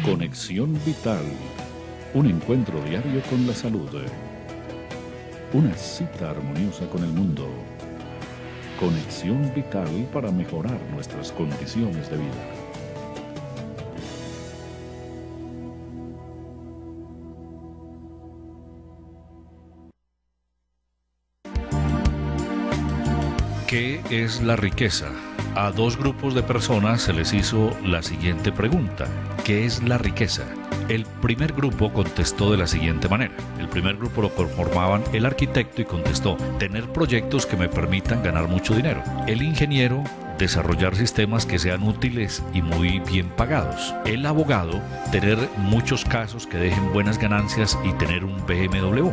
Conexión Vital, un encuentro diario con la salud. Una cita armoniosa con el mundo. Conexión Vital para mejorar nuestras condiciones de vida. ¿Qué es la riqueza? A dos grupos de personas se les hizo la siguiente pregunta: ¿qué es la riqueza? El primer grupo contestó de la siguiente manera. El primer grupo lo conformaban el arquitecto y contestó: tener proyectos que me permitan ganar mucho dinero. El ingeniero: desarrollar sistemas que sean útiles y muy bien pagados. El abogado: tener muchos casos que dejen buenas ganancias y tener un BMW.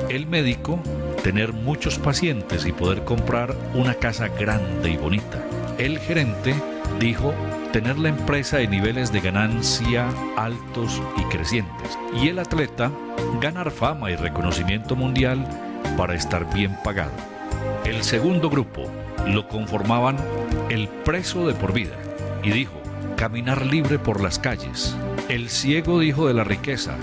El médico: tener muchos pacientes y poder comprar una casa grande y bonita. El gerente dijo: tener la empresa en niveles de ganancia altos y crecientes. Y el atleta: ganar fama y reconocimiento mundial para estar bien pagado. El segundo grupo lo conformaban el preso de por vida y dijo: caminar libre por las calles. El ciego dijo de la riqueza: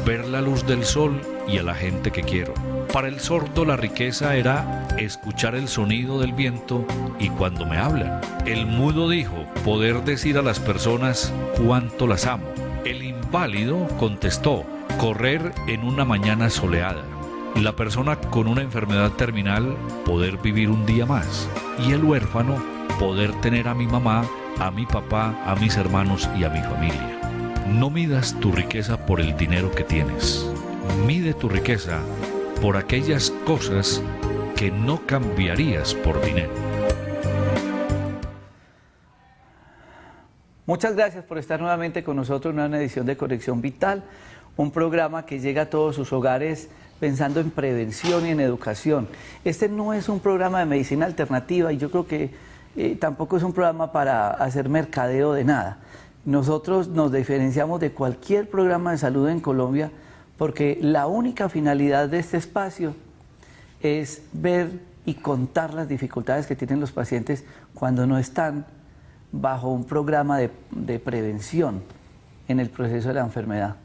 ver la luz del sol y a la gente que quiero. Para el sordo la riqueza era escuchar el sonido del viento y cuando me hablan. El mudo dijo: poder decir a las personas cuánto las amo. El inválido contestó: correr en una mañana soleada. La persona con una enfermedad terminal: poder vivir un día más. Y el huérfano: poder tener a mi mamá, a mi papá, a mis hermanos y a mi familia. No midas tu riqueza por el dinero que tienes. Mide tu riqueza por aquellas cosas que no cambiarías por dinero. Muchas gracias por estar nuevamente con nosotros en una edición de Conexión Vital, un programa que llega a todos sus hogares pensando en prevención y en educación. Este no es un programa de medicina alternativa y yo creo que tampoco es un programa para hacer mercadeo de nada. Nosotros nos diferenciamos de cualquier programa de salud en Colombia porque la única finalidad de este espacio es ver y contar las dificultades que tienen los pacientes cuando no están bajo un programa de prevención en el proceso de la enfermedad.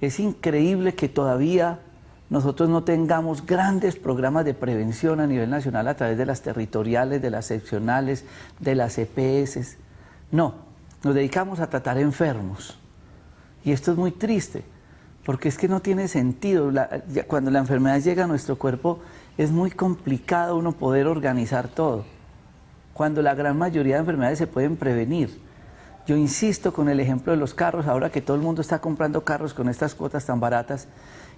Es increíble que todavía nosotros no tengamos grandes programas de prevención a nivel nacional a través de las territoriales, de las seccionales, de las EPS. No, nos dedicamos a tratar enfermos. Y esto es muy triste, porque es que no tiene sentido. Cuando la enfermedad llega a nuestro cuerpo es muy complicado uno poder organizar todo, cuando la gran mayoría de enfermedades se pueden prevenir. Yo insisto con el ejemplo de los carros, ahora que todo el mundo está comprando carros con estas cuotas tan baratas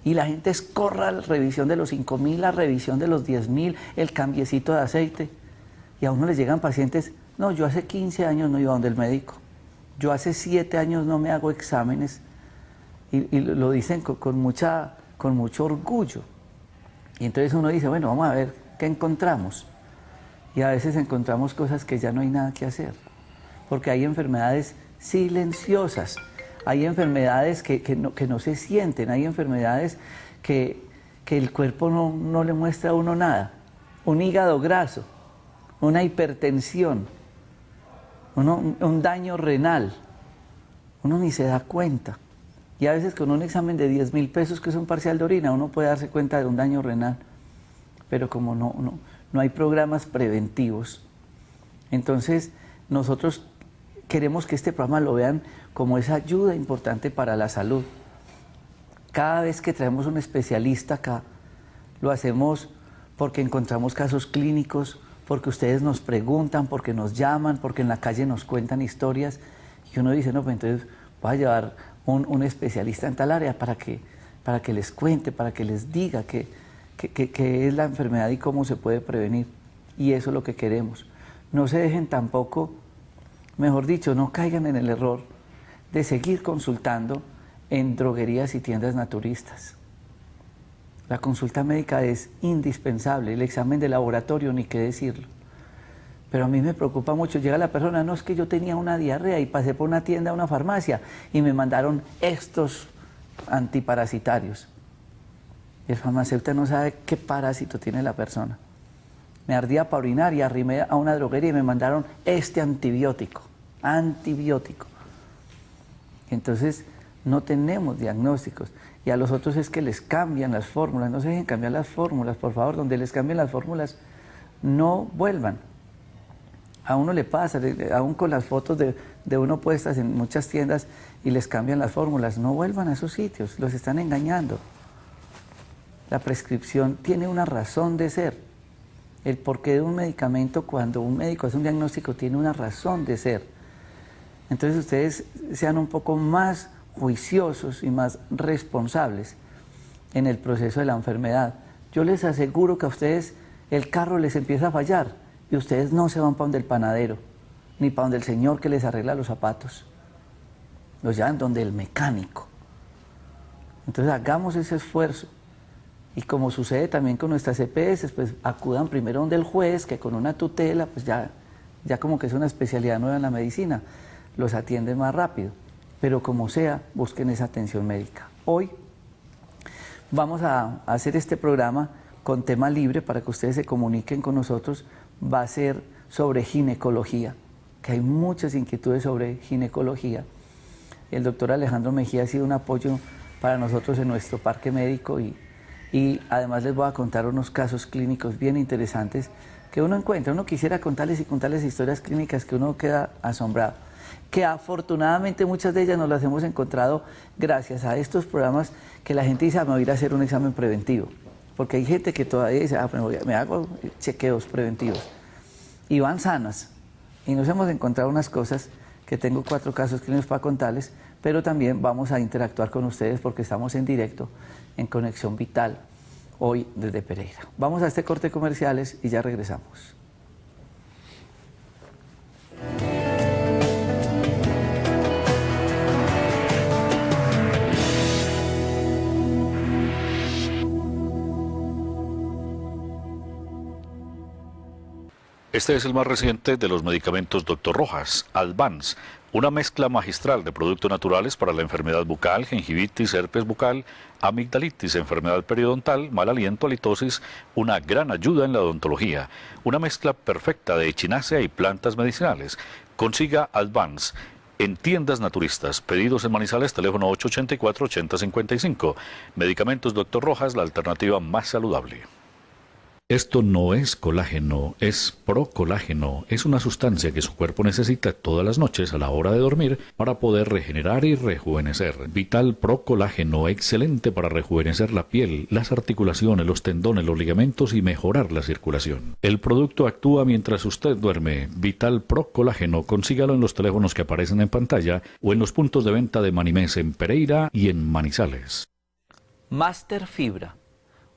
y la gente corre a la revisión de los 5.000, la revisión de los 10.000, el cambiecito de aceite, y a uno les llegan pacientes: no, yo hace 15 años no iba donde el médico, yo hace 7 años no me hago exámenes, y lo dicen con mucho orgullo. Y entonces uno dice: bueno, vamos a ver qué encontramos. Y a veces encontramos cosas que ya no hay nada que hacer, porque hay enfermedades silenciosas, hay enfermedades que no se sienten, hay enfermedades que el cuerpo no le muestra a uno nada. Un hígado graso, una hipertensión, un daño renal, uno ni se da cuenta. Y a veces con un examen de 10.000 pesos, que es un parcial de orina, uno puede darse cuenta de un daño renal. Pero como no hay programas preventivos, entonces nosotros queremos que este programa lo vean como esa ayuda importante para la salud. Cada vez que traemos un especialista acá, lo hacemos porque encontramos casos clínicos, porque ustedes nos preguntan, porque nos llaman, porque en la calle nos cuentan historias, y uno dice: no, pues entonces voy a llevar un especialista en tal área para que les cuente, para que les diga qué es la enfermedad y cómo se puede prevenir. Y eso es lo que queremos. No se dejen tampoco, mejor dicho, no caigan en el error de seguir consultando en droguerías y tiendas naturistas. La consulta médica es indispensable, el examen de laboratorio ni qué decirlo. Pero a mí me preocupa mucho, llega la persona: no, es que yo tenía una diarrea y pasé por una tienda, una farmacia, y me mandaron estos antiparasitarios. Y el farmacéutico no sabe qué parásito tiene la persona. Me ardía para orinar y arrimé a una droguería y me mandaron este antibiótico. Entonces no tenemos diagnósticos. Y a los otros es que les cambian las fórmulas. No se dejen cambiar las fórmulas, por favor. Donde les cambien las fórmulas, no vuelvan. A uno le pasa, aún con las fotos de uno puestas en muchas tiendas y les cambian las fórmulas. No vuelvan a esos sitios, los están engañando. La prescripción tiene una razón de ser. El porqué de un medicamento, cuando un médico hace un diagnóstico, tiene una razón de ser. Entonces ustedes sean un poco más juiciosos y más responsables en el proceso de la enfermedad. Yo les aseguro que a ustedes el carro les empieza a fallar y ustedes no se van para donde el panadero, ni para donde el señor que les arregla los zapatos. Los llevan donde el mecánico. Entonces hagamos ese esfuerzo. Y como sucede también con nuestras EPS, pues acudan primero donde el juez, que con una tutela, pues ya como que es una especialidad nueva en la medicina, los atiende más rápido. Pero como sea, busquen esa atención médica. Hoy vamos a hacer este programa con tema libre para que ustedes se comuniquen con nosotros. Va a ser sobre ginecología, que hay muchas inquietudes sobre ginecología. El doctor Alejandro Mejía ha sido un apoyo para nosotros en nuestro parque médico y además les voy a contar unos casos clínicos bien interesantes que uno encuentra. Uno quisiera contarles historias clínicas que uno queda asombrado, que afortunadamente muchas de ellas nos las hemos encontrado gracias a estos programas que la gente dice, me voy a ir a hacer un examen preventivo, porque hay gente que todavía dice, me hago chequeos preventivos y van sanas, y nos hemos encontrado unas cosas que tengo 4 casos clínicos para contarles, pero también vamos a interactuar con ustedes porque estamos en directo en Conexión Vital, hoy desde Pereira. Vamos a este corte de comerciales y ya regresamos. Este es el más reciente de los medicamentos Dr. Rojas, Advance, una mezcla magistral de productos naturales para la enfermedad bucal, gingivitis, herpes bucal, amigdalitis, enfermedad periodontal, mal aliento, halitosis, una gran ayuda en la odontología, una mezcla perfecta de echinacea y plantas medicinales. Consiga Advance en tiendas naturistas. Pedidos en Manizales, teléfono 884-8055. Medicamentos Dr. Rojas, la alternativa más saludable. Esto no es colágeno, es procolágeno. Es una sustancia que su cuerpo necesita todas las noches a la hora de dormir para poder regenerar y rejuvenecer. Vital Procolágeno, excelente para rejuvenecer la piel, las articulaciones, los tendones, los ligamentos y mejorar la circulación. El producto actúa mientras usted duerme. Vital Procolágeno, consígalo en los teléfonos que aparecen en pantalla o en los puntos de venta de Manimés en Pereira y en Manizales. Master Fibra,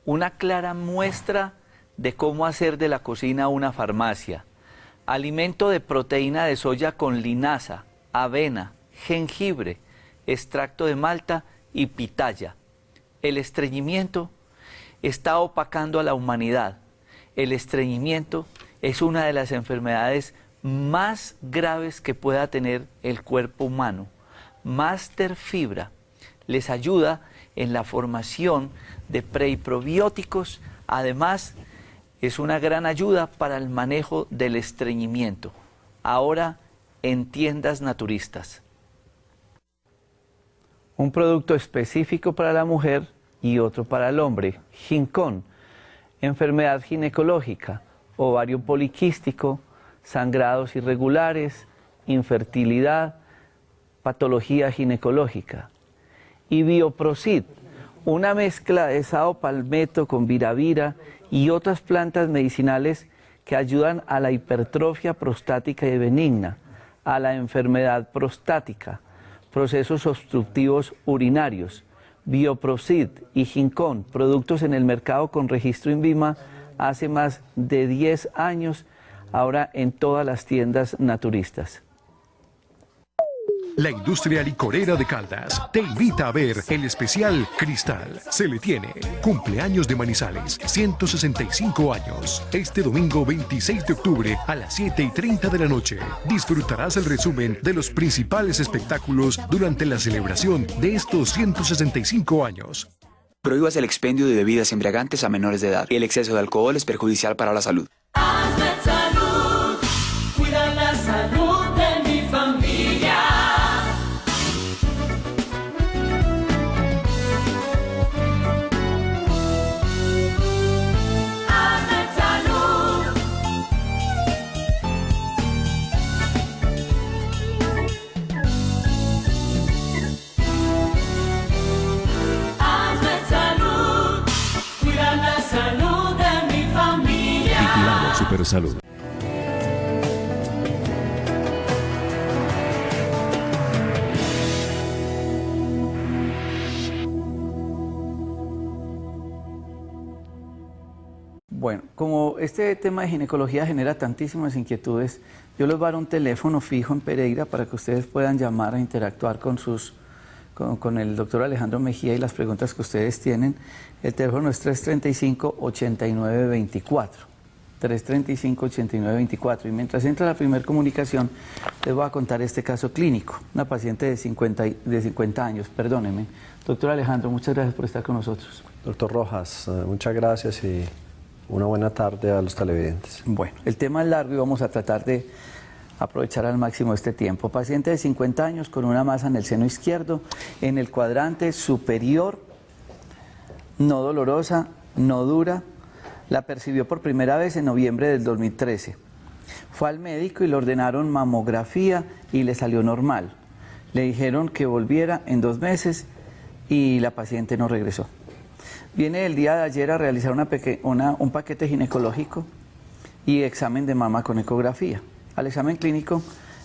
una clara muestra de cómo hacer de la cocina una farmacia. Alimento de proteína de soya con linaza, avena, jengibre, extracto de malta y pitaya. El estreñimiento está opacando a la humanidad. El estreñimiento es una de las enfermedades más graves que pueda tener el cuerpo humano. Master Fibra les ayuda en la formación de pre y probióticos, además es una gran ayuda para el manejo del estreñimiento. Ahora en tiendas naturistas. Un producto específico para la mujer y otro para el hombre. Gincón, enfermedad ginecológica, ovario poliquístico, sangrados irregulares, infertilidad, patología ginecológica. Y Bioprosid, una mezcla de sao palmetto con viravira y otras plantas medicinales que ayudan a la hipertrofia prostática y benigna, a la enfermedad prostática, procesos obstructivos urinarios. Bioprosid y Gincón, productos en el mercado con registro INVIMA hace más de 10 años, ahora en todas las tiendas naturistas. La industria licorera de Caldas te invita a ver el especial Cristal. Se le tiene. Cumpleaños de Manizales, 165 años. Este domingo 26 de octubre a las 7:30 de la noche. Disfrutarás el resumen de los principales espectáculos durante la celebración de estos 165 años. Prohíbas el expendio de bebidas embriagantes a menores de edad. El exceso de alcohol es perjudicial para la salud. Hazme salud, cuida la salud de mi familia. Supersalud. Bueno, como este tema de ginecología genera tantísimas inquietudes, yo les voy a dar un teléfono fijo en Pereira para que ustedes puedan llamar a interactuar con el doctor Alejandro Mejía y las preguntas que ustedes tienen. El teléfono es 335-8924. 335-8924. Y mientras entra la primera comunicación, les voy a contar este caso clínico. Una paciente de 50 años, perdónenme. Doctor Alejandro, muchas gracias por estar con nosotros. Doctor Rojas, muchas gracias y una buena tarde a los televidentes. Bueno, el tema es largo y vamos a tratar de aprovechar al máximo este tiempo. Paciente de 50 años con una masa en el seno izquierdo, en el cuadrante superior, no dolorosa, no dura. La percibió por primera vez en noviembre del 2013. Fue al médico y le ordenaron mamografía y le salió normal. Le dijeron que volviera en 2 meses y la paciente no regresó. Viene el día de ayer a realizar un paquete ginecológico y examen de mama con ecografía. Al examen clínico,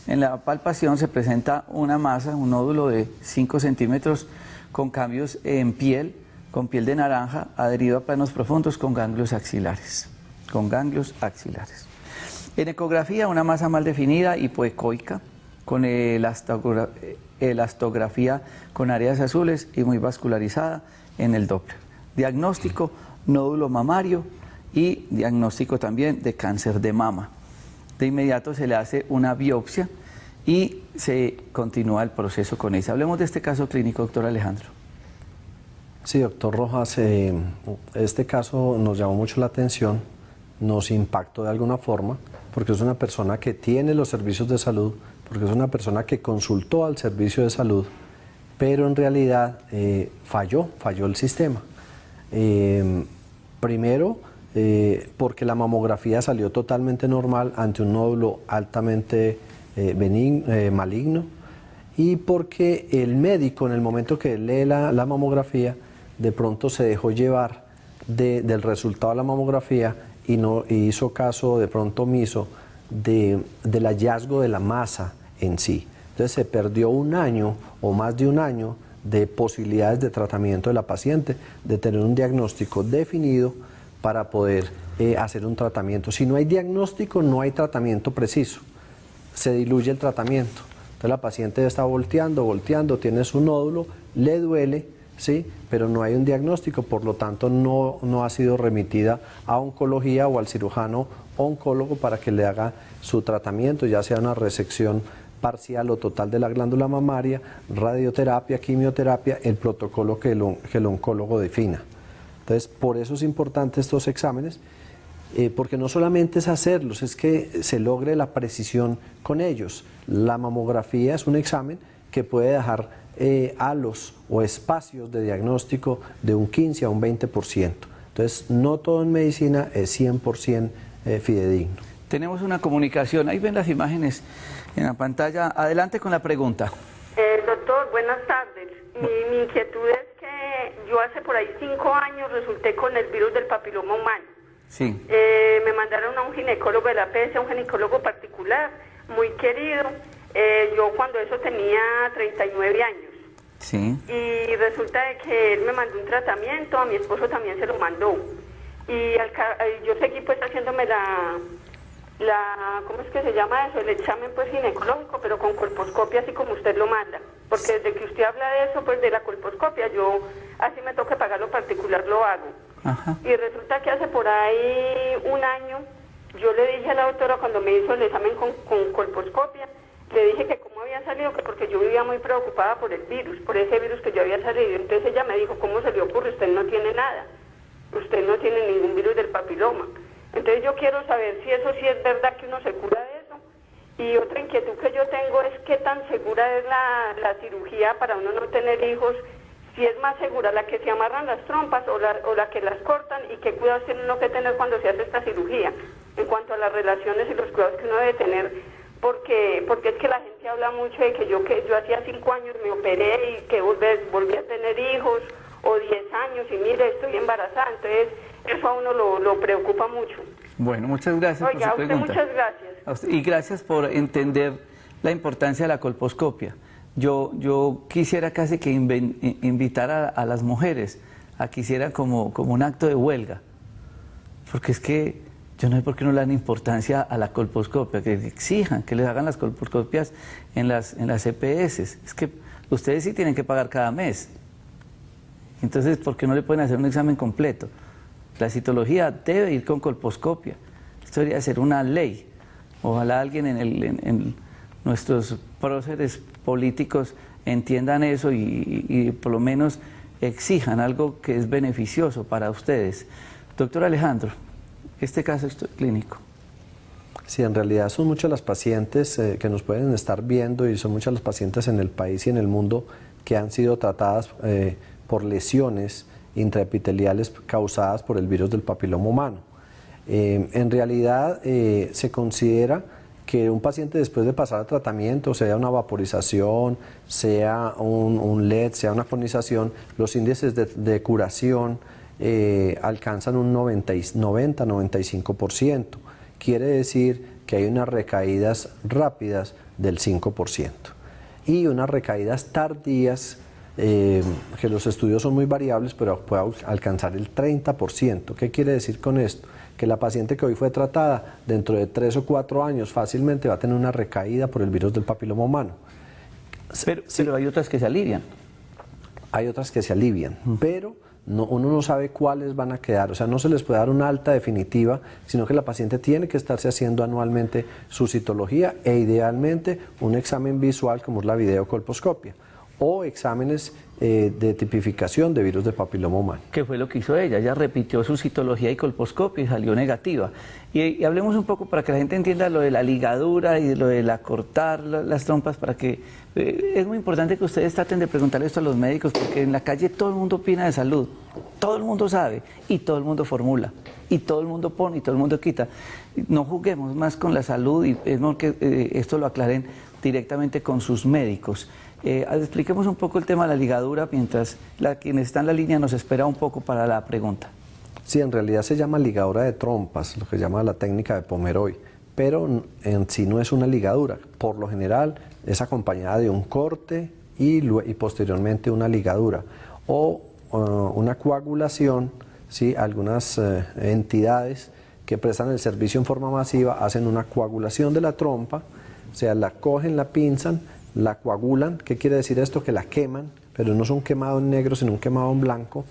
en la palpación se presenta una masa, un nódulo de 5 centímetros con cambios en piel, con piel de naranja, adherido a planos profundos con ganglios axilares. En ecografía, una masa mal definida, hipoecoica, con elastografía con áreas azules y muy vascularizada en el Doppler. Diagnóstico, nódulo mamario y diagnóstico también de cáncer de mama. De inmediato se le hace una biopsia y se continúa el proceso con ella. Hablemos de este caso clínico, doctor Alejandro. Sí, doctor Rojas, este caso nos llamó mucho la atención, nos impactó de alguna forma, porque es una persona que tiene los servicios de salud, porque es una persona que consultó al servicio de salud, pero en realidad falló el sistema. Primero, porque la mamografía salió totalmente normal ante un nódulo altamente maligno, y porque el médico, en el momento que lee la mamografía, de pronto se dejó llevar del resultado de la mamografía y no hizo caso de pronto omiso del hallazgo de la masa en sí. Entonces se perdió 1 año o más de 1 año de posibilidades de tratamiento de la paciente, de tener un diagnóstico definido para poder hacer un tratamiento. Si no hay diagnóstico, no hay tratamiento preciso, se diluye el tratamiento. Entonces la paciente está volteando, tiene su nódulo, le duele, ¿sí? Pero no hay un diagnóstico, por lo tanto no ha sido remitida a oncología o al cirujano oncólogo para que le haga su tratamiento, ya sea una resección parcial o total de la glándula mamaria, radioterapia, quimioterapia, el protocolo que el oncólogo defina. Entonces, por eso es importante estos exámenes, porque no solamente es hacerlos, es que se logre la precisión con ellos. La mamografía es un examen que puede dejar halos o espacios de diagnóstico de un 15 a un 20%. Entonces, no todo en medicina es 100% fidedigno. Tenemos una comunicación, ahí ven las imágenes en la pantalla. Adelante con la pregunta. Doctor, buenas tardes. Mi inquietud es que yo hace por ahí 5 años resulté con el virus del papiloma humano. Sí. Me mandaron a un ginecólogo de la APS, a un ginecólogo particular, muy querido. Yo cuando eso tenía 39 años. Sí. Y resulta de que él me mandó un tratamiento, a mi esposo también se lo mandó. Y yo seguí pues haciéndome ¿cómo es que se llama eso? El examen pues ginecológico, pero con colposcopia, así como usted lo manda. Porque desde que usted habla de eso, pues de la colposcopia, yo así me toca pagar lo particular, lo hago. Ajá. Y resulta que hace por ahí 1 año, yo le dije a la doctora cuando me hizo el examen con colposcopia, le dije que cómo había salido, que porque yo vivía muy preocupada por el virus, por ese virus que yo había salido. Entonces ella me dijo, ¿cómo se le ocurre? Usted no tiene nada, usted no tiene ningún virus del papiloma. Entonces yo quiero saber si eso sí es verdad que uno se cura de eso. Y otra inquietud que yo tengo es qué tan segura es la cirugía para uno no tener hijos, si es más segura la que se amarran las trompas o la que las cortan, y qué cuidados tiene uno que tener cuando se hace esta cirugía, en cuanto a las relaciones y los cuidados que uno debe tener, porque es que la gente habla mucho de que yo hacía 5 años me operé y que volví a tener hijos, o 10 años y mire, estoy embarazada. Entonces eso a uno lo preocupa mucho. Bueno, muchas gracias Oiga, por su pregunta. muchas gracias. A usted, y gracias por entender la importancia de la colposcopia. Yo quisiera casi que invitar a las mujeres a que hicieran como un acto de huelga, porque es que yo no sé por qué no le dan importancia a la colposcopia, que exijan que les hagan las colposcopias en las EPS. Es que ustedes sí tienen que pagar cada mes. Entonces, ¿por qué no le pueden hacer un examen completo? La citología debe ir con colposcopia. Esto debería ser una ley. Ojalá alguien en nuestros próceres políticos entiendan eso y por lo menos exijan algo que es beneficioso para ustedes. Doctor Alejandro, este caso es clínico. Sí, en realidad son muchas las pacientes que nos pueden estar viendo y son muchas las pacientes en el país y en el mundo que han sido tratadas por lesiones intraepiteliales causadas por el virus del papiloma humano. En realidad se considera que un paciente después de pasar el tratamiento, sea una vaporización, sea un LED, sea una conización, los índices de curación alcanzan un 90-95%. Quiere decir que hay unas recaídas rápidas del 5% y unas recaídas tardías que los estudios son muy variables, pero puede alcanzar el 30%. ¿Qué quiere decir con esto? Que la paciente que hoy fue tratada dentro de 3 o 4 años fácilmente va a tener una recaída por el virus del papiloma humano. Pero hay otras que se alivian. Hay otras que se alivian, pero uno no sabe cuáles van a quedar, o sea, no se les puede dar una alta definitiva, sino que la paciente tiene que estarse haciendo anualmente su citología e idealmente un examen visual como es la videocolposcopia o exámenes de tipificación de virus de papiloma humano. ¿Qué fue lo que hizo ella? Ella repitió su citología y colposcopia y salió negativa. Y hablemos un poco para que la gente entienda lo de la ligadura y lo de la cortar las trompas, para que es muy importante que ustedes traten de preguntarle esto a los médicos, porque en la calle todo el mundo opina de salud, todo el mundo sabe y todo el mundo formula y todo el mundo pone y todo el mundo quita. No juguemos más con la salud y es mejor que esto lo aclaren directamente con sus médicos. Expliquemos un poco el tema de la ligadura mientras quien está en la línea nos espera un poco para la pregunta. Sí, en realidad se llama ligadura de trompas, lo que se llama la técnica de Pomeroy, pero en sí no es una ligadura. Por lo general es acompañada de un corte y posteriormente una ligadura o una coagulación. ¿Sí? Algunas entidades que prestan el servicio en forma masiva hacen una coagulación de la trompa, o sea, la cogen, la pinzan, la coagulan. ¿Qué quiere decir esto? Que la queman, pero no es un quemado en negro, sino un quemado en blanco.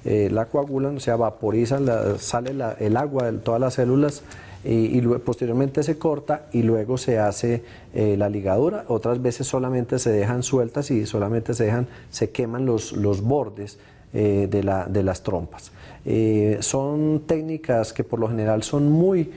La coagulan, o sea, vaporizan, sale el agua de todas las células y posteriormente se corta y luego se hace la ligadura. Otras veces solamente se dejan sueltas y solamente se queman los bordes de las trompas. Son técnicas que por lo general son muy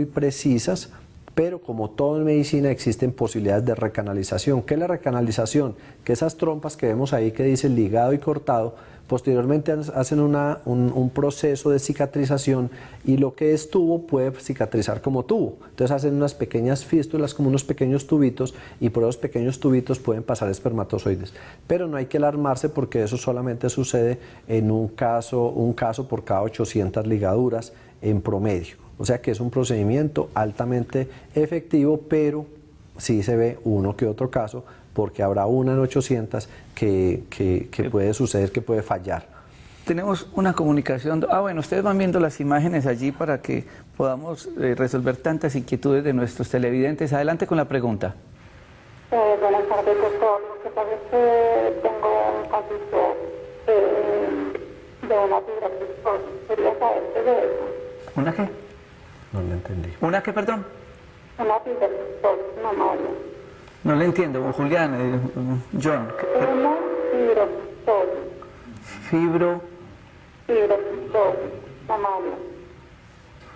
precisas, pero como todo en medicina existen posibilidades de recanalización. ¿Qué es la recanalización? Que esas trompas que vemos ahí que dice ligado y cortado, posteriormente hacen un proceso de cicatrización y lo que es tubo puede cicatrizar como tubo. Entonces hacen unas pequeñas fístulas como unos pequeños tubitos y por esos pequeños tubitos pueden pasar espermatozoides. Pero no hay que alarmarse porque eso solamente sucede en un caso por cada 800 ligaduras en promedio. O sea que es un procedimiento altamente efectivo, pero sí se ve uno que otro caso, porque habrá una en 800 que puede suceder, que puede fallar. Tenemos una comunicación. Bueno, ustedes van viendo las imágenes allí para que podamos resolver tantas inquietudes de nuestros televidentes. Adelante con la pregunta. Buenas tardes, doctor. Lo que pasa es que tengo un caso de una fibrosis. Quería saber qué es eso. ¿Una qué? No lo entendí. ¿Una qué, perdón? Una fibrosis mamaria. No le entiendo, Julián, John. Una fibrosis mamaria.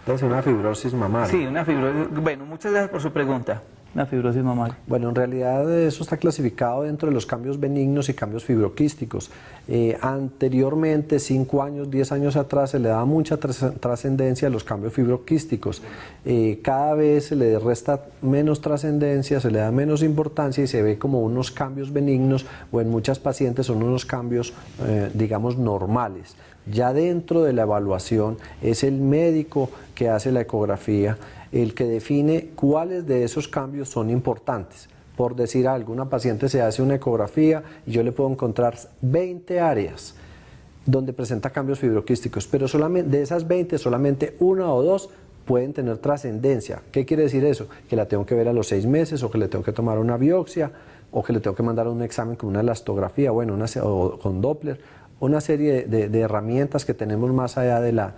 Es una fibrosis mamaria. Sí, una fibrosis. Bueno, muchas gracias por su pregunta. la fibrosis mamaria? Bueno, en realidad eso está clasificado dentro de los cambios benignos y cambios fibroquísticos. Anteriormente, 5 años, 10 años atrás, se le daba mucha trascendencia a los cambios fibroquísticos. Cada vez se le resta menos trascendencia, se le da menos importancia y se ve como unos cambios benignos, o en muchas pacientes son unos cambios, digamos, normales. Ya dentro de la evaluación es el médico que hace la ecografía el que define cuáles de esos cambios son importantes. Por decir algo, una paciente se hace una ecografía y yo le puedo encontrar 20 áreas donde presenta cambios fibroquísticos, pero solamente de esas 20, solamente 1 o 2 pueden tener trascendencia. ¿Qué quiere decir eso? Que la tengo que ver a los 6 meses, o que le tengo que tomar una biopsia, o que le tengo que mandar un examen con una elastografía, bueno, o con Doppler. Una serie de herramientas que tenemos más allá de la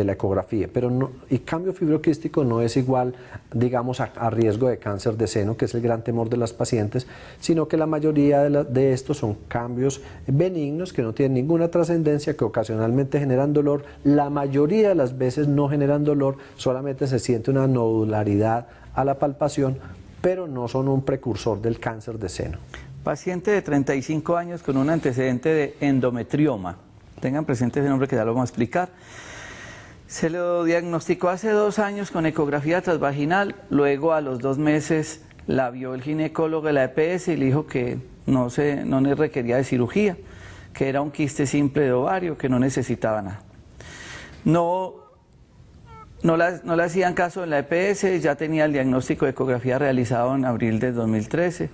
ecografía. Pero no, y cambio fibroquístico no es igual, digamos, a riesgo de cáncer de seno, que es el gran temor de las pacientes, sino que la mayoría de estos son cambios benignos que no tienen ninguna trascendencia, que ocasionalmente generan dolor. La mayoría de las veces no generan dolor, solamente se siente una nodularidad a la palpación, pero no son un precursor del cáncer de seno. Paciente de 35 años con un antecedente de endometrioma. Tengan presente ese nombre que ya lo vamos a explicar. Se lo diagnosticó hace 2 años con ecografía transvaginal. Luego, a los 2 meses, la vio el ginecólogo de la EPS y le dijo que no le requería de cirugía, que era un quiste simple de ovario, que no necesitaba nada. No le hacían caso en la EPS, ya tenía el diagnóstico de ecografía realizado en abril de 2013.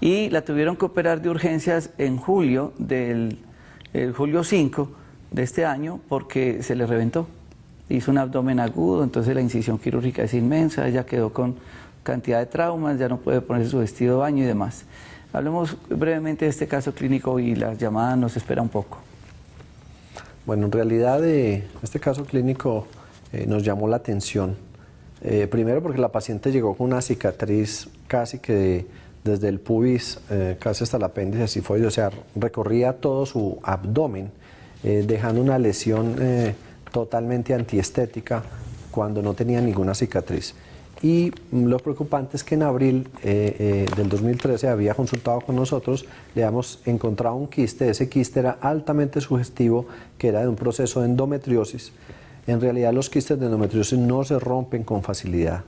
Y la tuvieron que operar de urgencias en julio, julio 5 de este año, porque se le reventó. Hizo un abdomen agudo, entonces la incisión quirúrgica es inmensa, ella quedó con cantidad de traumas, ya no puede ponerse su vestido de baño y demás. Hablemos brevemente de este caso clínico y la llamada nos espera un poco. Bueno, en realidad este caso clínico nos llamó la atención. Primero porque la paciente llegó con una cicatriz casi que desde el pubis casi hasta el apéndice cifoide, o sea, recorría todo su abdomen, dejando una lesión totalmente antiestética cuando no tenía ninguna cicatriz. Y lo preocupante es que en abril del 2013 había consultado con nosotros, le habíamos encontrado un quiste. Ese quiste era altamente sugestivo, que era de un proceso de endometriosis. En realidad los quistes de endometriosis no se rompen con facilidad,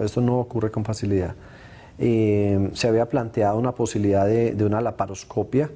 esto no ocurre con facilidad. Se había planteado una posibilidad de una laparoscopia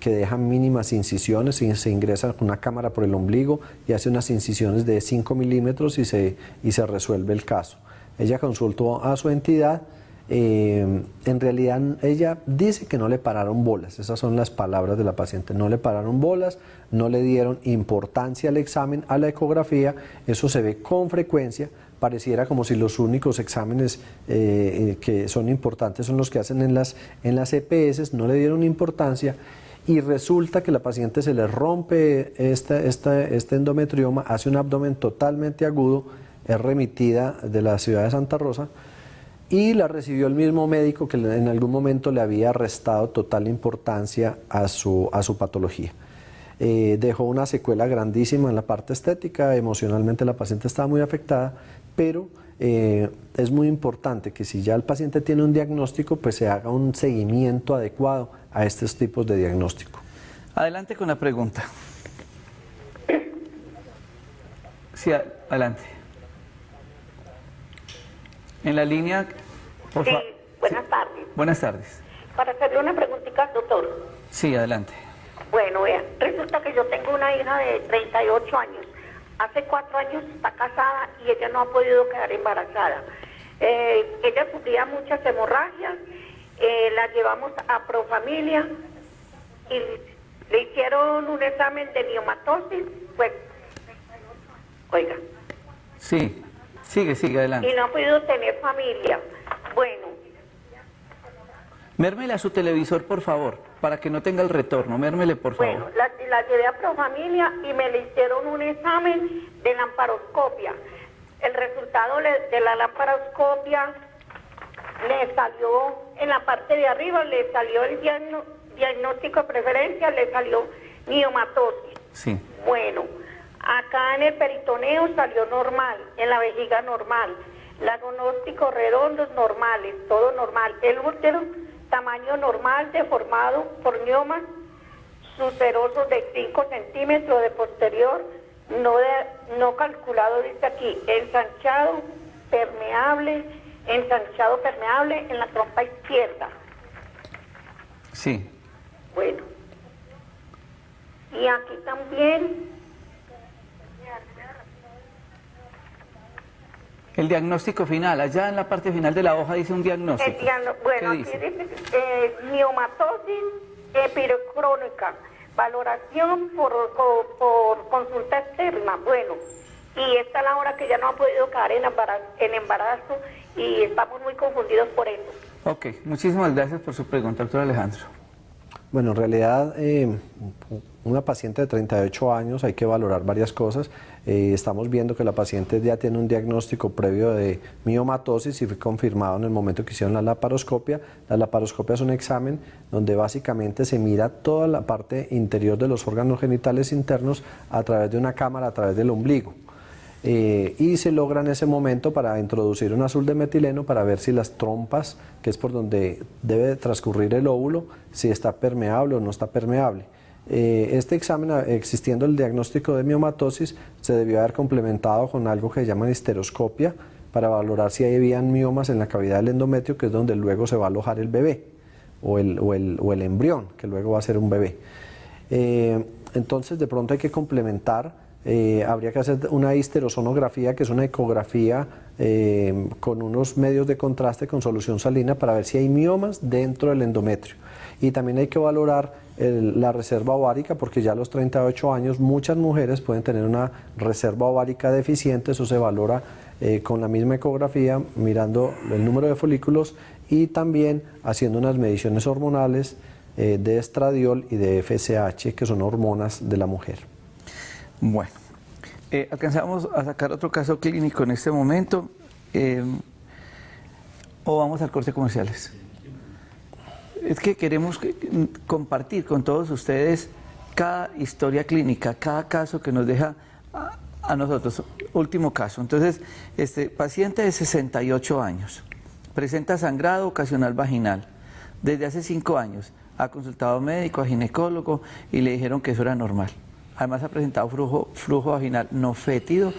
que deja mínimas incisiones y se ingresa con una cámara por el ombligo y hace unas incisiones de 5 milímetros y se resuelve el caso. Ella consultó a su entidad, en realidad ella dice que no le pararon bolas, esas son las palabras de la paciente, no le pararon bolas, no le dieron importancia al examen, a la ecografía, eso se ve con frecuencia. Pareciera como si los únicos exámenes que son importantes son los que hacen en las EPS, no le dieron importancia y resulta que la paciente se le rompe este endometrioma, hace un abdomen totalmente agudo, es remitida de la ciudad de Santa Rosa y la recibió el mismo médico que en algún momento le había restado total importancia a su patología. Dejó una secuela grandísima en la parte estética, emocionalmente la paciente estaba muy afectada, pero es muy importante que si ya el paciente tiene un diagnóstico, pues se haga un seguimiento adecuado a estos tipos de diagnóstico. Adelante con la pregunta. Sí, adelante. En la línea, por favor. Sí, buenas tardes. Buenas tardes. Para hacerle una preguntita al doctor. Sí, adelante. Bueno, vean, resulta que yo tengo una hija de 38 años. Hace 4 años está casada y ella no ha podido quedar embarazada. Ella sufría muchas hemorragias, la llevamos a Profamilia y le hicieron un examen de miomatosis, pues, oiga. Sí, sigue, adelante. Y no ha podido tener familia. Bueno. Mérmele a su televisor, por favor, para que no tenga el retorno. Mérmele, por favor. Bueno, la llevé a Profamilia y me le hicieron un examen de lamparoscopia. El resultado de la lamparoscopia le salió, en la parte de arriba, le salió el diagnóstico de preferencia, le salió miomatosis. Sí. Bueno, acá en el peritoneo salió normal, en la vejiga normal. Lagonósticos redondos normales, todo normal. El útero, tamaño normal, deformado por miomas sucerosos de 5 centímetros de posterior, no calculado, dice aquí, ensanchado permeable en la trompa izquierda. Sí. Bueno. Y aquí también. El diagnóstico final, allá en la parte final de la hoja dice un diagnóstico. Bueno, aquí dice? dice miomatosis epidocrónica, valoración por consulta externa. Bueno, y esta es la hora que ya no ha podido caer en embarazo y estamos muy confundidos por eso. Ok, muchísimas gracias por su pregunta, doctor Alejandro. Bueno, en realidad una paciente de 38 años hay que valorar varias cosas. Estamos viendo que la paciente ya tiene un diagnóstico previo de miomatosis y fue confirmado en el momento que hicieron la laparoscopia. La laparoscopia es un examen donde básicamente se mira toda la parte interior de los órganos genitales internos a través de una cámara, a través del ombligo. Y se logra en ese momento para introducir un azul de metileno para ver si las trompas, que es por donde debe transcurrir el óvulo, si está permeable o no está permeable. Este examen, existiendo el diagnóstico de miomatosis, se debió haber complementado con algo que llaman histeroscopia para valorar si habían miomas en la cavidad del endometrio, que es donde luego se va a alojar el bebé o el embrión, que luego va a ser un bebé. Entonces, de pronto hay que complementar. Habría que hacer una histerosonografía, que es una ecografía con unos medios de contraste con solución salina para ver si hay miomas dentro del endometrio. Y también hay que valorar la reserva ovárica, porque ya a los 38 años muchas mujeres pueden tener una reserva ovárica deficiente. Eso se valora con la misma ecografía, mirando el número de folículos y también haciendo unas mediciones hormonales de estradiol y de FSH, que son hormonas de la mujer. Bueno, alcanzamos a sacar otro caso clínico en este momento o vamos al corte comerciales. Es que queremos compartir con todos ustedes cada historia clínica, cada caso que nos deja a nosotros. Último caso. Entonces, paciente de 68 años, presenta sangrado ocasional vaginal desde hace 5 años. Ha consultado a médico, a ginecólogo y le dijeron que eso era normal. Además ha presentado flujo vaginal no fétido,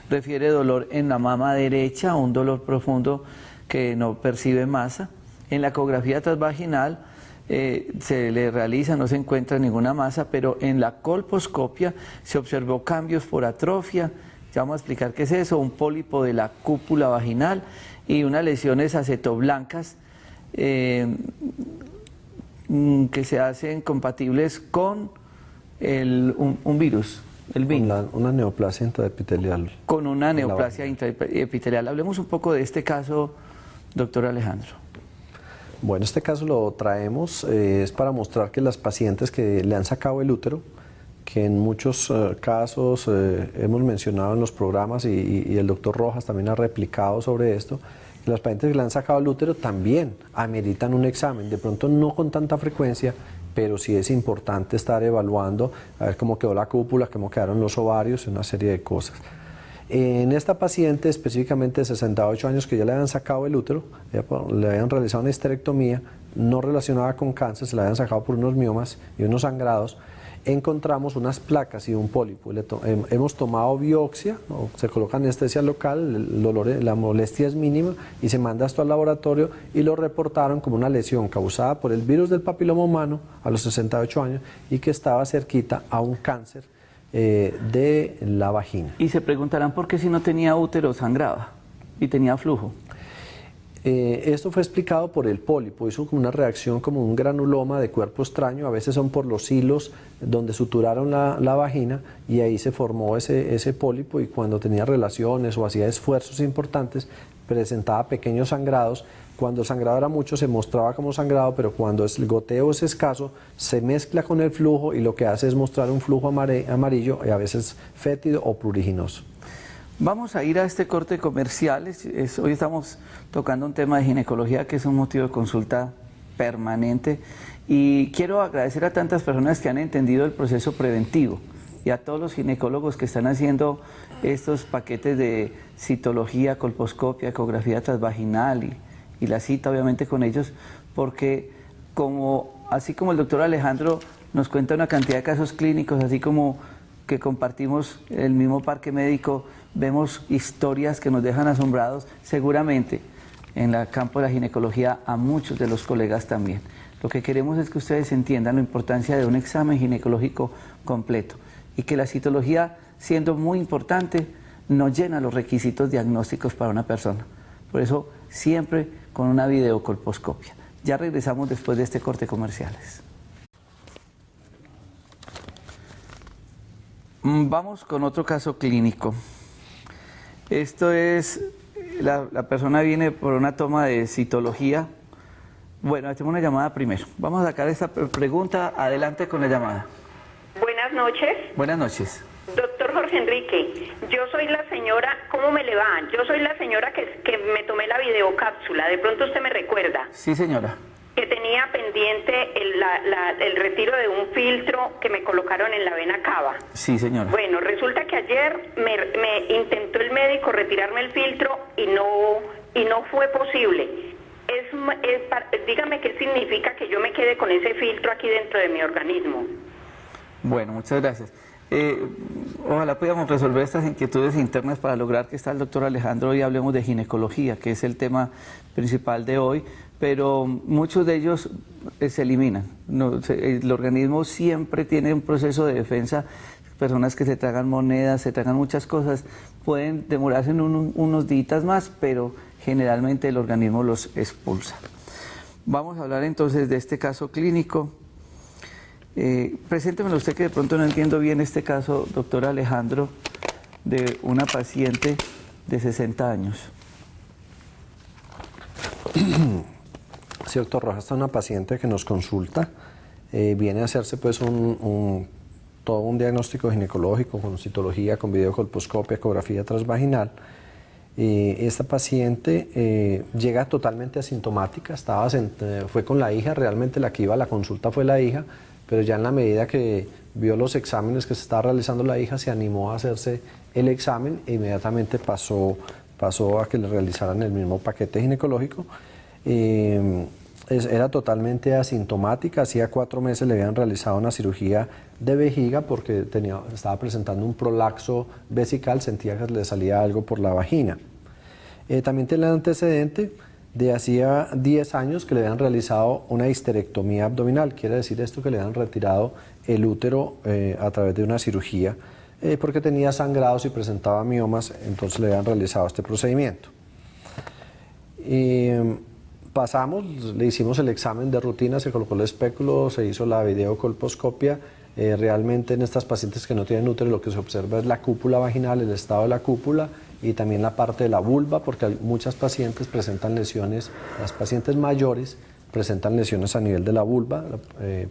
refiere dolor en la mama derecha, un dolor profundo que no percibe masa. En la ecografía transvaginal se le realiza, no se encuentra ninguna masa, pero en la colposcopia se observó cambios por atrofia. Ya vamos a explicar qué es eso, un pólipo de la cúpula vaginal y unas lesiones acetoblancas que se hacen compatibles con un virus, el VIN. Una neoplasia intraepitelial. Con una neoplasia intraepitelial. Hablemos un poco de este caso, doctor Alejandro. Bueno, este caso lo traemos, es para mostrar que las pacientes que le han sacado el útero, que en muchos casos hemos mencionado en los programas y el doctor Rojas también ha replicado sobre esto, que las pacientes que le han sacado el útero también ameritan un examen, de pronto no con tanta frecuencia, pero sí es importante estar evaluando, a ver cómo quedó la cúpula, cómo quedaron los ovarios, una serie de cosas. En esta paciente específicamente de 68 años que ya le habían sacado el útero, le habían realizado una histerectomía no relacionada con cáncer, se la habían sacado por unos miomas y unos sangrados, encontramos unas placas y un pólipo. Hemos tomado biopsia, se coloca anestesia local, el dolor, la molestia es mínima y se manda esto al laboratorio y lo reportaron como una lesión causada por el virus del papiloma humano a los 68 años y que estaba cerquita a un cáncer de la vagina. Y se preguntarán por qué si no tenía útero sangraba y tenía flujo. Esto fue explicado por el pólipo, hizo como una reacción como un granuloma de cuerpo extraño, a veces son por los hilos donde suturaron la vagina y ahí se formó ese pólipo y cuando tenía relaciones o hacía esfuerzos importantes presentaba pequeños sangrados. Cuando el sangrado era mucho se mostraba como sangrado, pero cuando el goteo es escaso se mezcla con el flujo y lo que hace es mostrar un flujo amarillo y a veces fétido o pruriginoso. Vamos a ir a este corte comercial. Hoy estamos tocando un tema de ginecología que es un motivo de consulta permanente y quiero agradecer a tantas personas que han entendido el proceso preventivo y y a todos los ginecólogos que están haciendo estos paquetes de citología, colposcopia, ecografía transvaginal y la cita obviamente con ellos, porque así como el doctor Alejandro nos cuenta una cantidad de casos clínicos, así como que compartimos el mismo parque médico, vemos historias que nos dejan asombrados, seguramente en el campo de la ginecología a muchos de los colegas también. Lo que queremos es que ustedes entiendan la importancia de un examen ginecológico completo y que la citología, siendo muy importante, no llena los requisitos diagnósticos para una persona. Por eso, siempre con una videocolposcopia. Ya regresamos después de este corte comerciales. Vamos con otro caso clínico. Esto es, la persona viene por una toma de citología. Bueno, hacemos una llamada primero. Vamos a sacar esta pregunta. Adelante con la llamada. Buenas noches. Buenas noches. Doctor Jorge Enrique, yo soy la señora, ¿cómo me le va? Yo soy la señora que me tomé la videocápsula, de pronto usted me recuerda. Sí, señora. Que tenía pendiente el retiro de un filtro que me colocaron en la vena cava. Sí, señora. Bueno, resulta que ayer me intentó el médico retirarme el filtro y no fue posible. Dígame qué significa que yo me quede con ese filtro aquí dentro de mi organismo. Bueno, muchas gracias. Ojalá podamos resolver estas inquietudes internas para lograr que está el doctor Alejandro y hablemos de ginecología, que es el tema principal de hoy, pero muchos de ellos se eliminan. El organismo siempre tiene un proceso de defensa. Personas que se tragan monedas, se tragan muchas cosas, pueden demorarse en unos días más, pero generalmente el organismo los expulsa. Vamos a hablar entonces de este caso clínico. Preséntemelo usted, que de pronto no entiendo bien este caso, doctor Alejandro, de una paciente de 60 años. Sí, doctor Rojas, esta es una paciente que nos consulta, viene a hacerse pues todo un diagnóstico ginecológico con citología, con videocolposcopia, ecografía transvaginal. Esta paciente llega totalmente asintomática, fue con la hija, realmente la que iba a la consulta fue la hija, pero ya en la medida que vio los exámenes que se estaba realizando la hija, se animó a hacerse el examen e inmediatamente pasó a que le realizaran el mismo paquete ginecológico. Era totalmente asintomática, hacía 4 meses le habían realizado una cirugía de vejiga porque estaba presentando un prolapso vesical, sentía que le salía algo por la vagina. También tiene el antecedente de hacía 10 años que le habían realizado una histerectomía abdominal, quiere decir esto que le habían retirado el útero a través de una cirugía porque tenía sangrados y presentaba miomas, entonces le habían realizado este procedimiento. Le hicimos el examen de rutina, se colocó el espéculo, se hizo la videocolposcopia. Realmente en estas pacientes que no tienen útero lo que se observa es la cúpula vaginal, el estado de la cúpula y también la parte de la vulva, porque muchas pacientes presentan lesiones, las pacientes mayores presentan lesiones a nivel de la vulva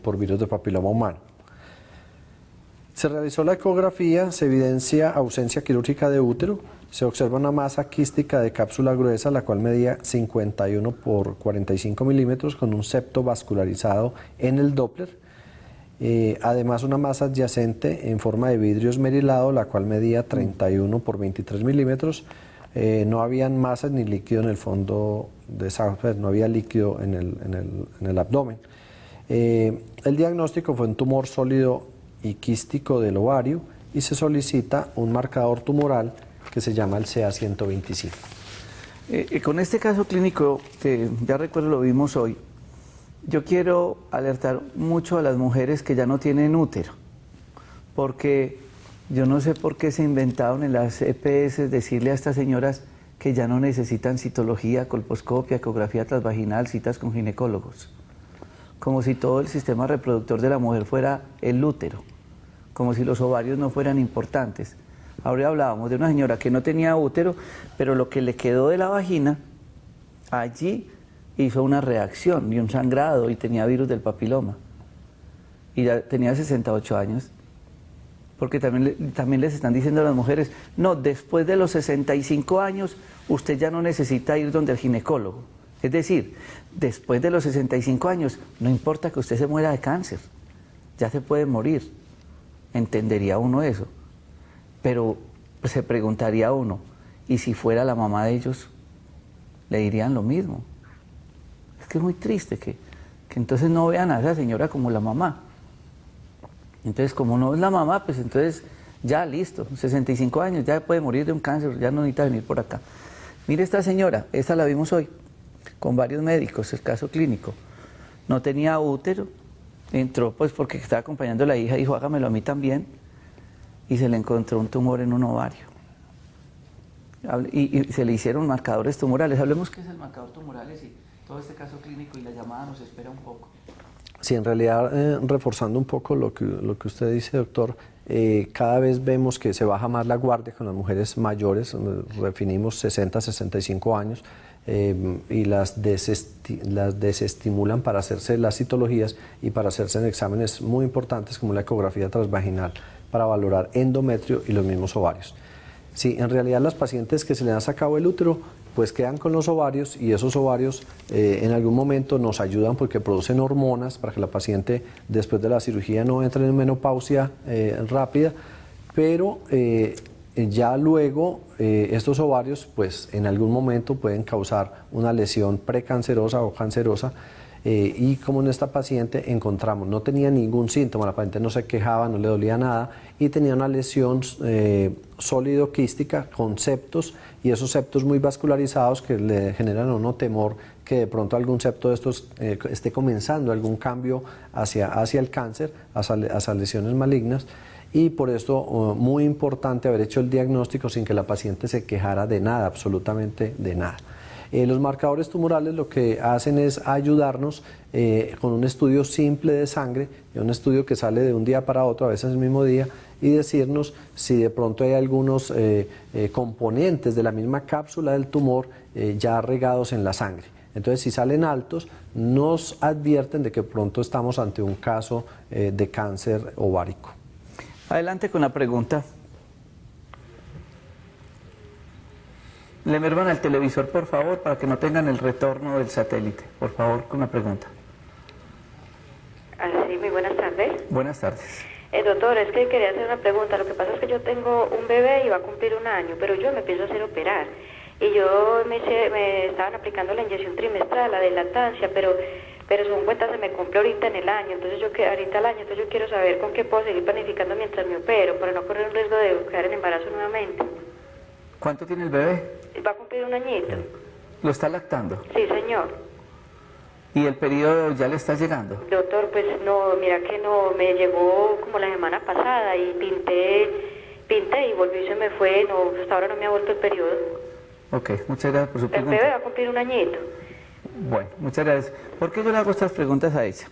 por virus de papiloma humano. Se realizó la ecografía, se evidencia ausencia quirúrgica de útero, se observa una masa quística de cápsula gruesa, la cual medía 51 por 45 milímetros con un septo vascularizado en el Doppler. Además una masa adyacente en forma de vidrio esmerilado, la cual medía 31 por 23 milímetros. No habían masas ni líquido en el fondo de esa, no había líquido en el abdomen. El diagnóstico fue un tumor sólido y quístico del ovario y se solicita un marcador tumoral que se llama el CA125. Con este caso clínico, que ya recuerdo lo vimos hoy, yo quiero alertar mucho a las mujeres que ya no tienen útero, porque yo no sé por qué se inventaron en las EPS decirle a estas señoras que ya no necesitan citología, colposcopia, ecografía transvaginal, citas con ginecólogos, como si todo el sistema reproductor de la mujer fuera el útero, como si los ovarios no fueran importantes. Ahora hablábamos de una señora que no tenía útero, pero lo que le quedó de la vagina, allí hizo una reacción y un sangrado y tenía virus del papiloma. Y ya tenía 68 años. Porque también les están diciendo a las mujeres, no, después de los 65 años usted ya no necesita ir donde el ginecólogo. Es decir, después de los 65 años, no importa que usted se muera de cáncer, ya se puede morir. entendería uno eso. Pero se preguntaría uno, ¿y si fuera la mamá de ellos, le dirían lo mismo? Es que es muy triste que entonces no vean a esa señora como la mamá. Entonces, como no es la mamá, pues entonces ya listo, 65 años, ya puede morir de un cáncer, ya no necesita venir por acá. Mire esta señora, esta la vimos hoy, con varios médicos, el caso clínico. No tenía útero, entró pues porque estaba acompañando a la hija, dijo hágamelo a mí también, y se le encontró un tumor en un ovario. Y se le hicieron marcadores tumorales. Hablemos qué es el marcador tumorales y todo este caso clínico, y la llamada nos espera un poco. Sí, en realidad, reforzando un poco lo que usted dice, doctor, cada vez vemos que se baja más la guardia con las mujeres mayores, definimos 60, 65 años, y las desestimulan para hacerse las citologías y para hacerse exámenes muy importantes como la ecografía transvaginal para valorar endometrio y los mismos ovarios. Sí, en realidad las pacientes que se les ha sacado el útero pues quedan con los ovarios, y esos ovarios en algún momento nos ayudan porque producen hormonas para que la paciente después de la cirugía no entre en menopausia rápida, pero ya luego estos ovarios pues en algún momento pueden causar una lesión precancerosa o cancerosa, y como en esta paciente encontramos, no tenía ningún síntoma, la paciente no se quejaba, no le dolía nada, y tenía una lesión sólido-quística con septos, y esos septos muy vascularizados que le generan a uno temor que de pronto algún septo de estos esté comenzando algún cambio hacia el cáncer, hacia lesiones malignas. Y por esto muy importante haber hecho el diagnóstico sin que la paciente se quejara de nada, absolutamente de nada. Los marcadores tumorales lo que hacen es ayudarnos con un estudio simple de sangre, un estudio que sale de un día para otro, a veces el mismo día, y decirnos si de pronto hay algunos componentes de la misma cápsula del tumor ya regados en la sangre. Entonces, si salen altos, nos advierten de que pronto estamos ante un caso de cáncer ovárico. Adelante con la pregunta. Le merman al televisor, por favor, para que no tengan el retorno del satélite. Por favor, con la pregunta. Sí, muy buenas tardes. Buenas tardes. Doctor, es que quería hacer una pregunta. Lo que pasa es que yo tengo un bebé y va a cumplir 1 año, pero yo me empiezo a hacer operar. Y yo me estaban aplicando la inyección trimestral, la de lactancia, pero según cuenta se me cumple ahorita en el año, entonces ahorita al año, entonces yo quiero saber con qué puedo seguir planificando mientras me opero, para no correr un riesgo de quedar en embarazo nuevamente. ¿Cuánto tiene el bebé? Va a cumplir 1 añito. ¿Lo está lactando? Sí, señor. ¿Y el periodo ya le está llegando? Doctor, pues no, mira que no, me llegó como la semana pasada y pinté y volvió y se me fue, no, hasta ahora no me ha vuelto el periodo. Ok, muchas gracias por su pregunta. El bebé va a cumplir 1 añito. Bueno, muchas gracias. ¿Por qué yo le hago estas preguntas a ella?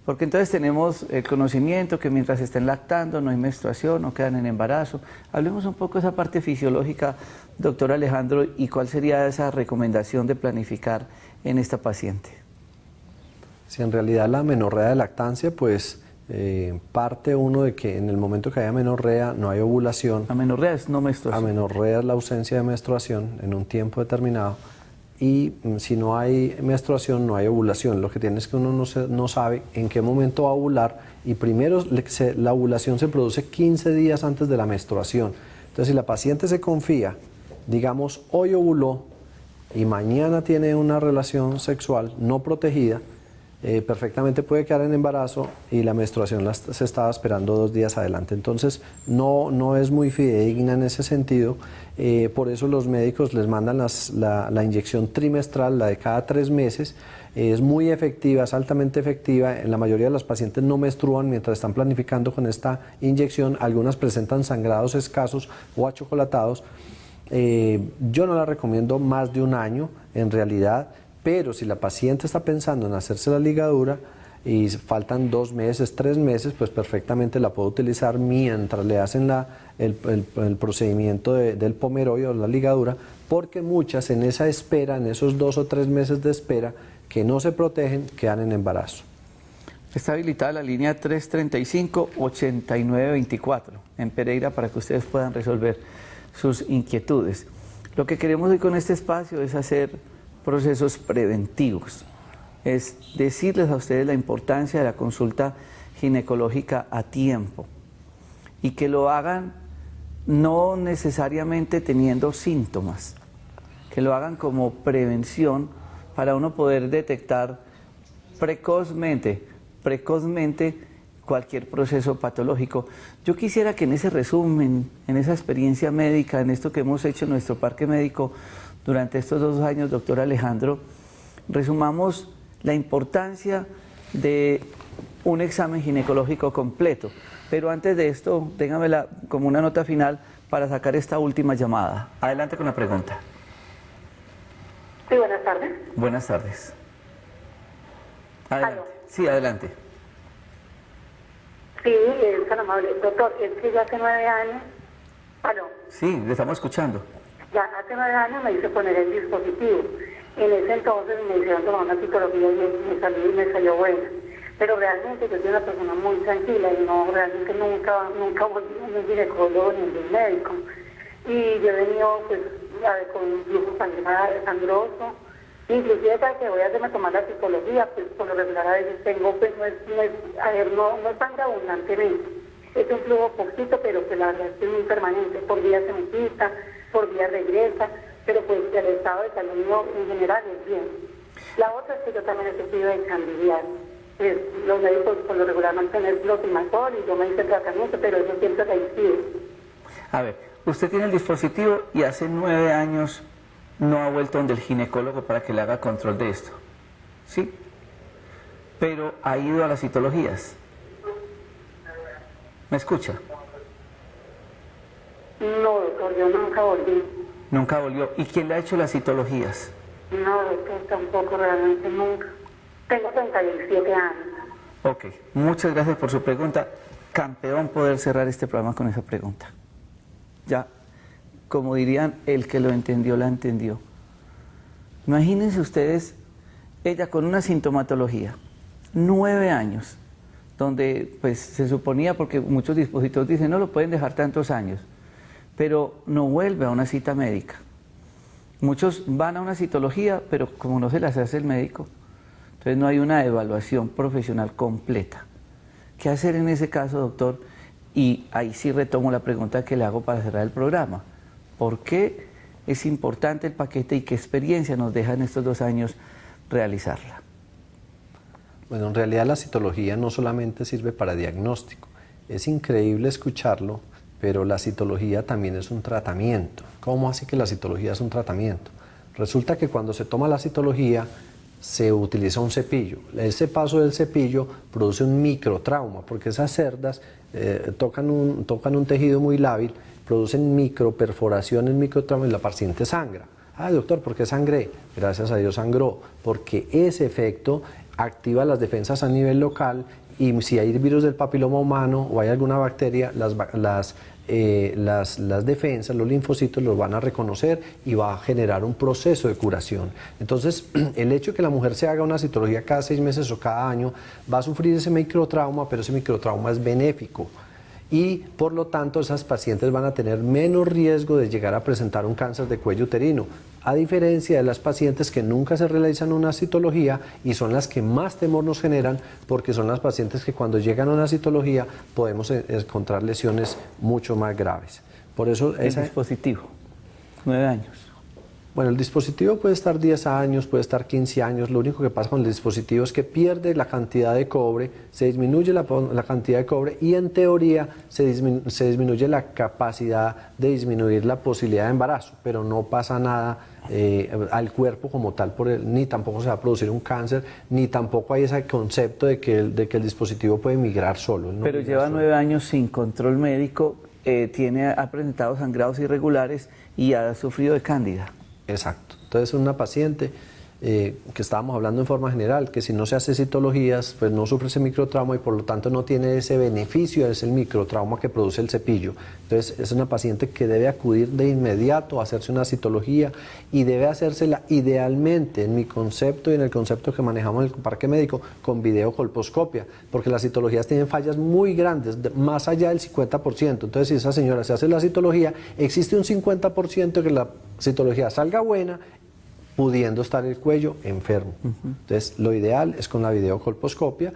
Porque entonces tenemos el conocimiento que mientras estén lactando no hay menstruación, no quedan en embarazo. Hablemos un poco de esa parte fisiológica, doctor Alejandro, y cuál sería esa recomendación de planificar en esta paciente. Si en realidad la amenorrea de lactancia, pues parte uno de que en el momento que haya amenorrea no hay ovulación. Amenorrea es no menstruación. Amenorrea es la ausencia de menstruación en un tiempo determinado. Y si no hay menstruación, no hay ovulación. Lo que tiene es que uno no sabe en qué momento va a ovular, y primero la ovulación se produce 15 días antes de la menstruación. Entonces, si la paciente se confía, digamos, hoy ovuló y mañana tiene una relación sexual no protegida, perfectamente puede quedar en embarazo y la menstruación se estaba esperando 2 días adelante. Entonces no es muy fidedigna en ese sentido. Por eso los médicos les mandan la inyección trimestral, la de cada 3 meses. Es muy efectiva, es altamente efectiva. En la mayoría de las pacientes no menstruan mientras están planificando con esta inyección. Algunas presentan sangrados escasos o achocolatados. Yo no la recomiendo más de 1 año en realidad. Pero si la paciente está pensando en hacerse la ligadura y faltan 2 meses, 3 meses, pues perfectamente la puede utilizar mientras le hacen el procedimiento del pomeroide o la ligadura, porque muchas en esa espera, en esos 2 o 3 meses de espera que no se protegen, quedan en embarazo. Está habilitada la línea 335-8924 en Pereira para que ustedes puedan resolver sus inquietudes. Lo que queremos hoy con este espacio es hacer procesos preventivos, es decirles a ustedes la importancia de la consulta ginecológica a tiempo. y que lo hagan no necesariamente teniendo síntomas, que lo hagan como prevención para uno poder detectar precozmente cualquier proceso patológico. Yo quisiera que en ese resumen, en esa experiencia médica, en esto que hemos hecho en nuestro parque médico durante estos 2 años, doctor Alejandro, resumamos la importancia de un examen ginecológico completo. Pero antes de esto, déjamela como una nota final para sacar esta última llamada. Adelante con la pregunta. Sí, buenas tardes. Buenas tardes. Adelante. ¿Aló? Sí, adelante. Sí, es tan amable. Doctor, es que ya hace 9 años... ¿Aló? Sí, le estamos escuchando. Ya hace 9 años me hice poner el dispositivo. En ese entonces me hicieron tomar una psicología y me salió buena. Pero realmente yo soy una persona muy tranquila y no, realmente nunca volví a un ginecólogo ni a un médico. Y yo he venido pues con flujo sangroso. Inclusive cada que voy a hacerme tomar la psicología, pues por lo regular a veces tengo, pues no es sangra abundantemente. Es un flujo poquito, pero pues la verdad es muy permanente. Por día se me quita, por día regresa, pero pues el estado de salud mío en general es bien. La otra es que yo también he sufrido de candidiasis. Pues, los médicos por lo regular mantienen clotrimazol y yo me hice tratamiento, pero eso siempre reincido. A ver, usted tiene el dispositivo y hace 9 años no ha vuelto donde el ginecólogo para que le haga control de esto, ¿sí? Pero ha ido a las citologías. ¿Me escucha? No, doctor, yo nunca volví. Nunca volvió. ¿Y quién le ha hecho las citologías? No, doctor, tampoco, realmente nunca. Tengo 37 años. Ok, muchas gracias por su pregunta. Campeón poder cerrar este programa con esa pregunta. Ya, como dirían, el que lo entendió, la entendió. Imagínense ustedes, ella con una sintomatología, 9 años, donde pues se suponía, porque muchos dispositivos dicen, no lo pueden dejar tantos años, pero no vuelve a una cita médica. Muchos van a una citología, pero como no se las hace el médico, entonces no hay una evaluación profesional completa. ¿Qué hacer en ese caso, doctor? Y ahí sí retomo la pregunta que le hago para cerrar el programa. ¿Por qué es importante el paquete y qué experiencia nos deja en estos 2 años realizarla? Bueno, en realidad la citología no solamente sirve para diagnóstico. Es increíble escucharlo, pero la citología también es un tratamiento. ¿Cómo así que la citología es un tratamiento? Resulta que cuando se toma la citología se utiliza un cepillo. Ese paso del cepillo produce un microtrauma, porque esas cerdas tocan un tejido muy lábil, producen microperforaciones, microtraumas y la paciente sangra. Ah, doctor, ¿por qué sangré? Gracias a Dios sangró, porque ese efecto activa las defensas a nivel local y si hay virus del papiloma humano o hay alguna bacteria, las defensas, los linfocitos los van a reconocer y va a generar un proceso de curación. Entonces, el hecho de que la mujer se haga una citología cada 6 meses o cada año va a sufrir ese microtrauma, pero ese microtrauma es benéfico. Y por lo tanto esas pacientes van a tener menos riesgo de llegar a presentar un cáncer de cuello uterino, a diferencia de las pacientes que nunca se realizan una citología y son las que más temor nos generan porque son las pacientes que cuando llegan a una citología podemos encontrar lesiones mucho más graves. Por eso El dispositivo, 9 años. Bueno, el dispositivo puede estar 10 años, puede estar 15 años, lo único que pasa con el dispositivo es que pierde la cantidad de cobre, se disminuye la cantidad de cobre y en teoría se disminuye la capacidad de disminuir la posibilidad de embarazo, pero no pasa nada al cuerpo como tal, ni tampoco se va a producir un cáncer, ni tampoco hay ese concepto de que el dispositivo puede migrar solo. Pero lleva 9 años sin control médico, ha presentado sangrados irregulares y ha sufrido de cándida. Exacto. Entonces una paciente que estábamos hablando en forma general, que si no se hace citologías, pues no sufre ese microtrauma y por lo tanto no tiene ese beneficio, es el microtrauma que produce el cepillo. Entonces es una paciente que debe acudir de inmediato a hacerse una citología y debe hacérsela idealmente, en mi concepto y en el concepto que manejamos en el parque médico, con videocolposcopia, porque las citologías tienen fallas muy grandes, más allá del 50%. Entonces si esa señora se hace la citología, existe un 50% que la citología salga buena pudiendo estar el cuello enfermo. Entonces, lo ideal es con la videocolposcopia,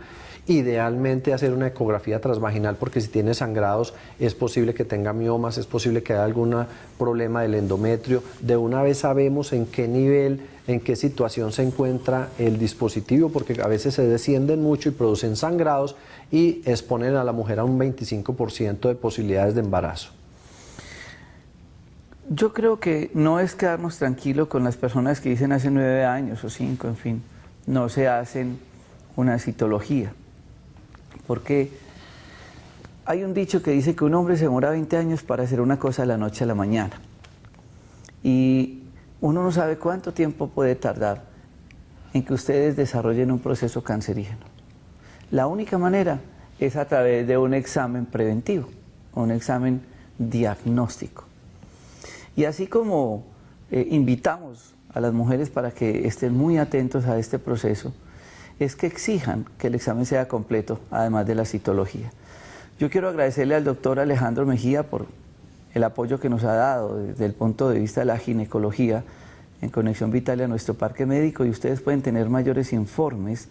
idealmente hacer una ecografía transvaginal, porque si tiene sangrados es posible que tenga miomas, es posible que haya algún problema del endometrio. De una vez sabemos en qué nivel, en qué situación se encuentra el dispositivo, porque a veces se descienden mucho y producen sangrados y exponen a la mujer a un 25% de posibilidades de embarazo. Yo creo que no es quedarnos tranquilos con las personas que dicen hace 9 años o 5, en fin, no se hacen una citología. Porque hay un dicho que dice que un hombre se demora 20 años para hacer una cosa de la noche a la mañana. Y uno no sabe cuánto tiempo puede tardar en que ustedes desarrollen un proceso cancerígeno. La única manera es a través de un examen preventivo, un examen diagnóstico. Y así como invitamos a las mujeres para que estén muy atentos a este proceso, es que exijan que el examen sea completo, además de la citología. Yo quiero agradecerle al doctor Alejandro Mejía por el apoyo que nos ha dado desde el punto de vista de la ginecología en Conexión Vital a nuestro parque médico, y ustedes pueden tener mayores informes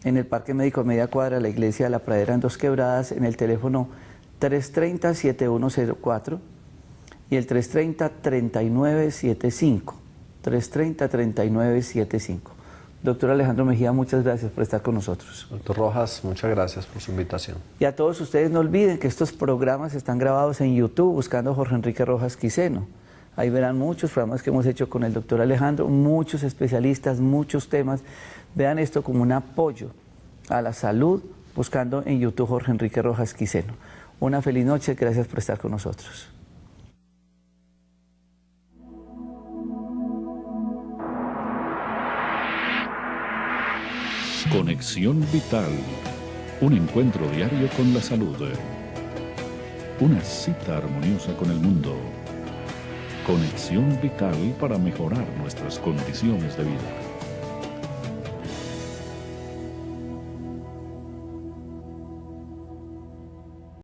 en el Parque Médico a media cuadra de la Iglesia de la Pradera en Dos Quebradas, en el teléfono 330-7104 y el 330-3975. 330-3975. Doctor Alejandro Mejía, muchas gracias por estar con nosotros. Doctor Rojas, muchas gracias por su invitación. Y a todos ustedes no olviden que estos programas están grabados en YouTube buscando Jorge Enrique Rojas Quiseno. Ahí verán muchos programas que hemos hecho con el doctor Alejandro, muchos especialistas, muchos temas. Vean esto como un apoyo a la salud buscando en YouTube Jorge Enrique Rojas Quiseno. Una feliz noche, gracias por estar con nosotros. Conexión Vital, un encuentro diario con la salud, una cita armoniosa con el mundo. Conexión Vital para mejorar nuestras condiciones de vida.